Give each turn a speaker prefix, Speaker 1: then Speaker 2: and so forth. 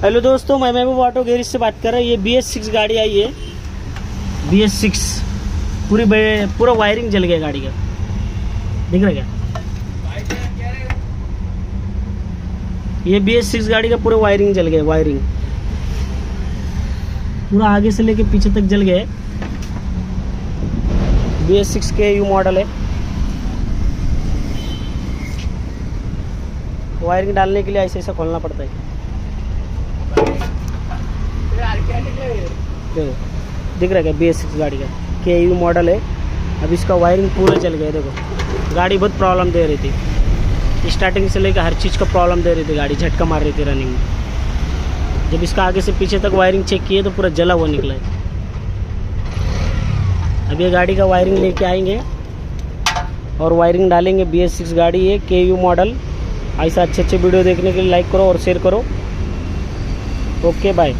Speaker 1: Hello दोस्तों, मैं महबूब auto garage से बात कर रहा हूँ। ये BS6 गाड़ी आई है, BS6 पूरा वायरिंग जल गया गाड़ी का। दिख रहा क्या? ये BS6 गाड़ी का पूरा वायरिंग जल गया। वायरिंग पूरा आगे से लेके पीछे तक जल गया। BS6 के यू मॉडल है। वायरिंग डालने के लिए ऐसे ऐसा खोलना पड़ता है। दिख रहा है क्या? BS6 गाड़ी का KU मॉडल है। अब इसका वायरिंग पूरा जल गया। देखो, गाड़ी बहुत प्रॉब्लम दे रही थी, स्टार्टिंग से लेकर हर चीज़ का प्रॉब्लम दे रही थी। गाड़ी झटका मार रही थी रनिंग में। जब इसका आगे से पीछे तक वायरिंग चेक किए तो पूरा जला हुआ निकला है। अब ये गाड़ी का वायरिंग लेके आएंगे और वायरिंग डालेंगे। BS6 गाड़ी है, KU मॉडल। ऐसा अच्छे वीडियो देखने के लिए लाइक करो और शेयर करो। Okay, bye.